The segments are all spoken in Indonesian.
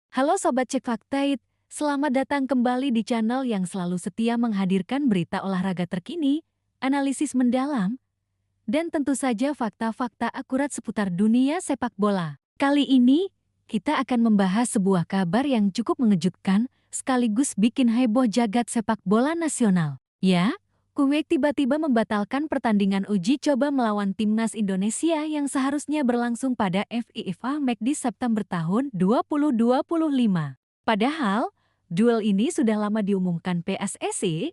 Halo Sobat Cek Fakta, selamat datang kembali di channel yang selalu setia menghadirkan berita olahraga terkini, analisis mendalam, dan tentu saja fakta-fakta akurat seputar dunia sepak bola. Kali ini, kita akan membahas sebuah kabar yang cukup mengejutkan, sekaligus bikin heboh jagat sepak bola nasional. Ya, Kuwait tiba-tiba membatalkan pertandingan uji coba melawan timnas Indonesia yang seharusnya berlangsung pada FIFA Match di September tahun 2025. Padahal, duel ini sudah lama diumumkan PSSI,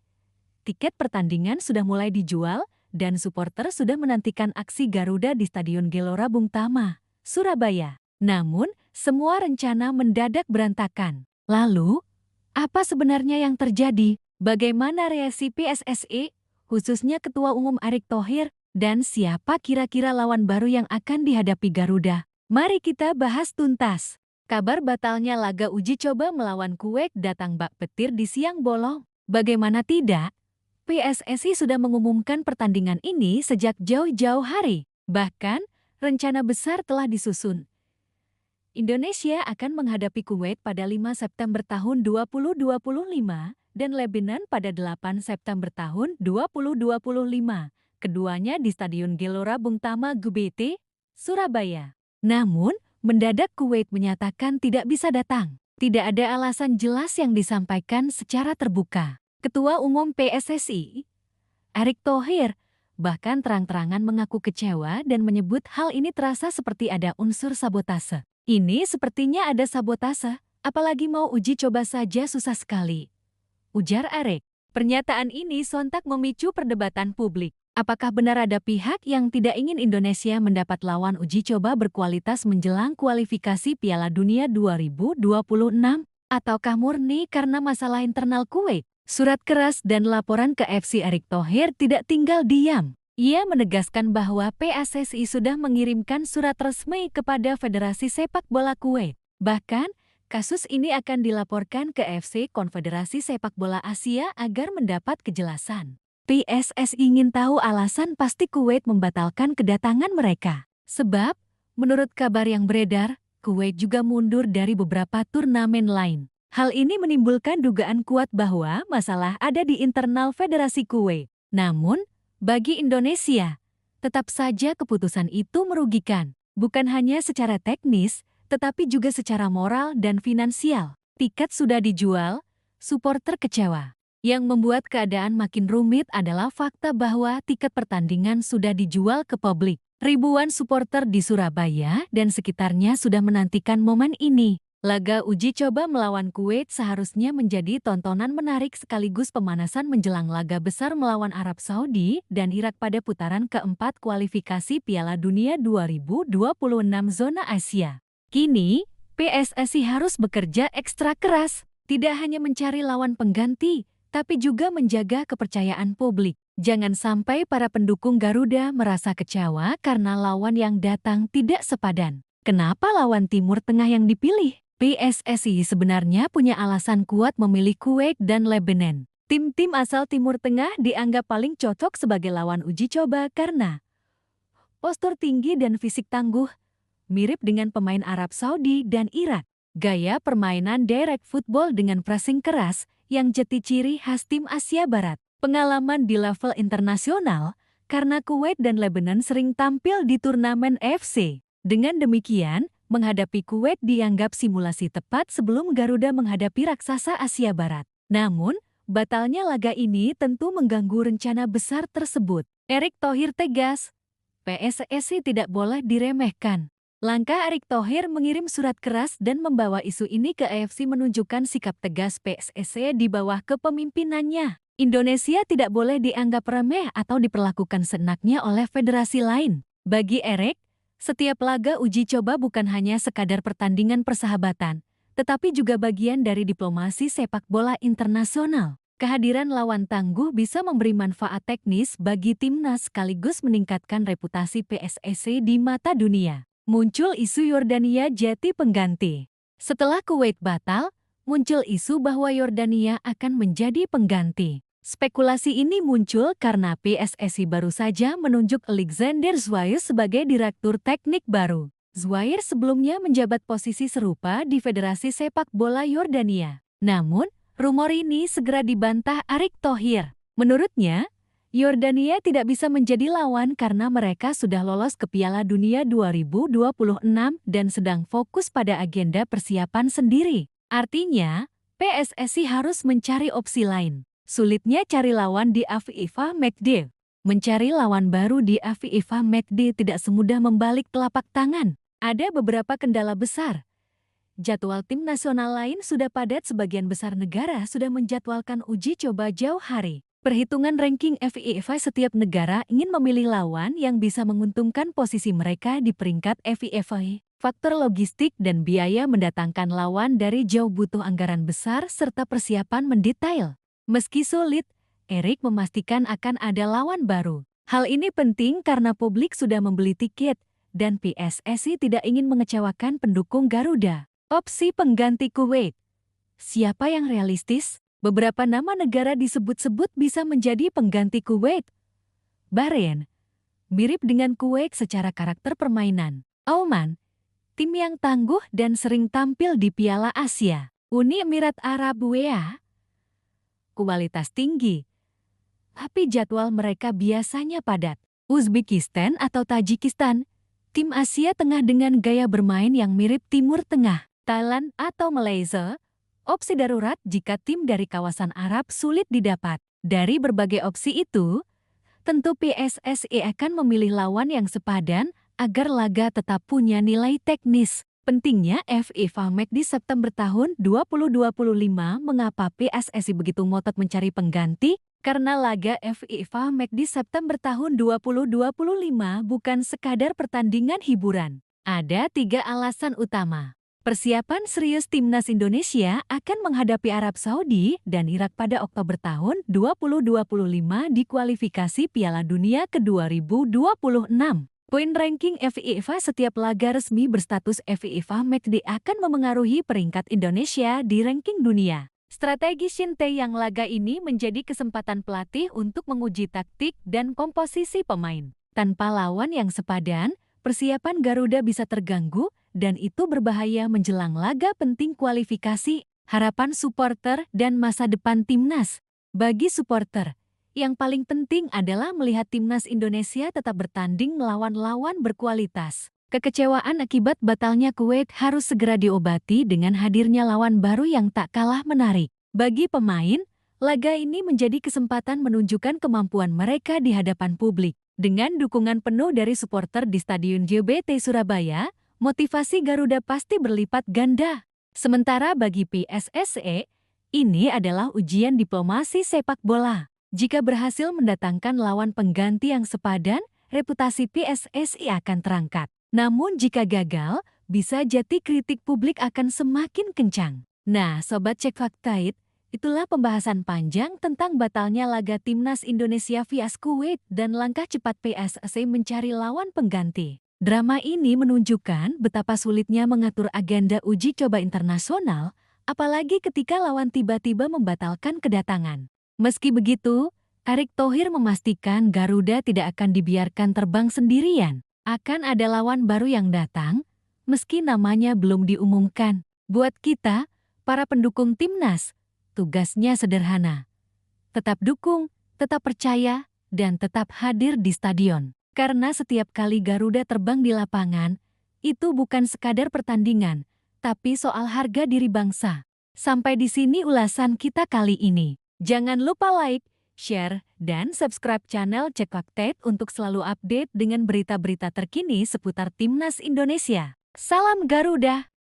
tiket pertandingan sudah mulai dijual, dan supporter sudah menantikan aksi Garuda di Stadion Gelora Bung Tama, Surabaya. Namun, semua rencana mendadak berantakan. Lalu, apa sebenarnya yang terjadi? Bagaimana reaksi PSSI, khususnya Ketua Umum Erick Thohir, dan siapa kira-kira lawan baru yang akan dihadapi Garuda? Mari kita bahas tuntas. Kabar batalnya laga uji coba melawan Kuwait datang bak petir di siang bolong. Bagaimana tidak? PSSI sudah mengumumkan pertandingan ini sejak jauh-jauh hari. Bahkan, rencana besar telah disusun. Indonesia akan menghadapi Kuwait pada 5 September tahun 2025 dan Lebanon pada 8 September tahun 2025. Keduanya di Stadion Gelora Bung Tama GBT, Surabaya. Namun, mendadak Kuwait menyatakan tidak bisa datang. Tidak ada alasan jelas yang disampaikan secara terbuka. Ketua Umum PSSI, Erick Thohir, bahkan terang-terangan mengaku kecewa dan menyebut hal ini terasa seperti ada unsur sabotase. Ini sepertinya ada sabotase, apalagi mau uji coba saja susah sekali, ujar Erick. Pernyataan ini sontak memicu perdebatan publik. Apakah benar ada pihak yang tidak ingin Indonesia mendapat lawan uji coba berkualitas menjelang kualifikasi Piala Dunia 2026? Ataukah murni karena masalah internal Kuwait? Surat keras dan laporan ke FC Erick Thohir tidak tinggal diam. Ia menegaskan bahwa PSSI sudah mengirimkan surat resmi kepada Federasi Sepak Bola Kuwait. Bahkan, kasus ini akan dilaporkan ke FC Konfederasi Sepak Bola Asia agar mendapat kejelasan. PSSI ingin tahu alasan pasti Kuwait membatalkan kedatangan mereka. Sebab, menurut kabar yang beredar, Kuwait juga mundur dari beberapa turnamen lain. Hal ini menimbulkan dugaan kuat bahwa masalah ada di internal Federasi Kuwait. Namun, bagi Indonesia, tetap saja keputusan itu merugikan. Bukan hanya secara teknis, tetapi juga secara moral dan finansial. Tiket sudah dijual, supporter kecewa. Yang membuat keadaan makin rumit adalah fakta bahwa tiket pertandingan sudah dijual ke publik. Ribuan supporter di Surabaya dan sekitarnya sudah menantikan momen ini. Laga uji coba melawan Kuwait seharusnya menjadi tontonan menarik sekaligus pemanasan menjelang laga besar melawan Arab Saudi dan Irak pada putaran keempat kualifikasi Piala Dunia 2026 zona Asia. Kini, PSSI harus bekerja ekstra keras, tidak hanya mencari lawan pengganti, tapi juga menjaga kepercayaan publik. Jangan sampai para pendukung Garuda merasa kecewa karena lawan yang datang tidak sepadan. Kenapa lawan Timur Tengah yang dipilih? PSSI sebenarnya punya alasan kuat memilih Kuwait dan Lebanon. Tim-tim asal Timur Tengah dianggap paling cocok sebagai lawan uji coba karena postur tinggi dan fisik tangguh, mirip dengan pemain Arab Saudi dan Irak. Gaya permainan direct football dengan pressing keras yang jadi ciri khas tim Asia Barat. Pengalaman di level internasional karena Kuwait dan Lebanon sering tampil di turnamen FC. Dengan demikian, menghadapi Kuwait dianggap simulasi tepat sebelum Garuda menghadapi raksasa Asia Barat. Namun, batalnya laga ini tentu mengganggu rencana besar tersebut. Erick Thohir tegas, PSSI tidak boleh diremehkan. Langkah Erick Thohir mengirim surat keras dan membawa isu ini ke AFC menunjukkan sikap tegas PSSI di bawah kepemimpinannya. Indonesia tidak boleh dianggap remeh atau diperlakukan seenaknya oleh federasi lain. Bagi Erick, setiap laga uji coba bukan hanya sekadar pertandingan persahabatan, tetapi juga bagian dari diplomasi sepak bola internasional. Kehadiran lawan tangguh bisa memberi manfaat teknis bagi timnas sekaligus meningkatkan reputasi PSSI di mata dunia. Muncul isu Yordania jadi pengganti. Setelah Kuwait batal, muncul isu bahwa Yordania akan menjadi pengganti. Spekulasi ini muncul karena PSSI baru saja menunjuk Alexander Zways sebagai direktur teknik baru. Zuhair sebelumnya menjabat posisi serupa di Federasi Sepak Bola Yordania. Namun, rumor ini segera dibantah Erick Thohir. Menurutnya, Yordania tidak bisa menjadi lawan karena mereka sudah lolos ke Piala Dunia 2026 dan sedang fokus pada agenda persiapan sendiri. Artinya, PSSI harus mencari opsi lain. Sulitnya cari lawan di FIFA Matchday. Mencari lawan baru di FIFA Matchday tidak semudah membalik telapak tangan. Ada beberapa kendala besar. Jadwal tim nasional lain sudah padat, sebagian besar negara sudah menjadwalkan uji coba jauh hari. Perhitungan ranking FIFA, setiap negara ingin memilih lawan yang bisa menguntungkan posisi mereka di peringkat FIFA. Faktor logistik dan biaya mendatangkan lawan dari jauh butuh anggaran besar serta persiapan mendetail. Meski sulit, Erick memastikan akan ada lawan baru. Hal ini penting karena publik sudah membeli tiket dan PSSI tidak ingin mengecewakan pendukung Garuda. Opsi pengganti Kuwait. Siapa yang realistis? Beberapa nama negara disebut-sebut bisa menjadi pengganti Kuwait. Bahrain, mirip dengan Kuwait secara karakter permainan. Oman, tim yang tangguh dan sering tampil di Piala Asia. Uni Emirat Arab UEA, kualitas tinggi, tapi jadwal mereka biasanya padat. Uzbekistan atau Tajikistan, tim Asia Tengah dengan gaya bermain yang mirip Timur Tengah. Thailand atau Malaysia, opsi darurat jika tim dari kawasan Arab sulit didapat. Dari berbagai opsi itu, tentu PSSI akan memilih lawan yang sepadan agar laga tetap punya nilai teknis. Pentingnya FIFA Matchday di September tahun 2025. Mengapa PSSI begitu ngotot mencari pengganti? Karena laga FIFA Matchday di September tahun 2025 bukan sekadar pertandingan hiburan. Ada 3 alasan utama. Persiapan serius timnas Indonesia akan menghadapi Arab Saudi dan Irak pada Oktober tahun 2025 di kualifikasi Piala Dunia ke-2026. Poin ranking FIFA setiap laga resmi berstatus FIFA Matchday akan memengaruhi peringkat Indonesia di ranking dunia. Strategi Shin Tae-Yang laga ini menjadi kesempatan pelatih untuk menguji taktik dan komposisi pemain. Tanpa lawan yang sepadan, persiapan Garuda bisa terganggu dan itu berbahaya menjelang laga penting kualifikasi. Harapan supporter dan masa depan timnas. Bagi supporter, yang paling penting adalah melihat timnas Indonesia tetap bertanding melawan lawan berkualitas. Kekecewaan akibat batalnya Kuwait harus segera diobati dengan hadirnya lawan baru yang tak kalah menarik. Bagi pemain, laga ini menjadi kesempatan menunjukkan kemampuan mereka di hadapan publik. Dengan dukungan penuh dari supporter di Stadion JBT Surabaya, motivasi Garuda pasti berlipat ganda. Sementara bagi PSSI, ini adalah ujian diplomasi sepak bola. Jika berhasil mendatangkan lawan pengganti yang sepadan, reputasi PSSI akan terangkat. Namun jika gagal, bisa jadi kritik publik akan semakin kencang. Nah, Sobat Cek Fakta, itulah pembahasan panjang tentang batalnya laga timnas Indonesia via Kuwait dan langkah cepat PSSI mencari lawan pengganti. Drama ini menunjukkan betapa sulitnya mengatur agenda uji coba internasional, apalagi ketika lawan tiba-tiba membatalkan kedatangan. Meski begitu, Erick Thohir memastikan Garuda tidak akan dibiarkan terbang sendirian. Akan ada lawan baru yang datang, meski namanya belum diumumkan. Buat kita, para pendukung timnas, tugasnya sederhana. Tetap dukung, tetap percaya, dan tetap hadir di stadion. Karena setiap kali Garuda terbang di lapangan, itu bukan sekadar pertandingan, tapi soal harga diri bangsa. Sampai di sini ulasan kita kali ini. Jangan lupa like, share, dan subscribe channel Cek Fakta untuk selalu update dengan berita-berita terkini seputar timnas Indonesia. Salam Garuda!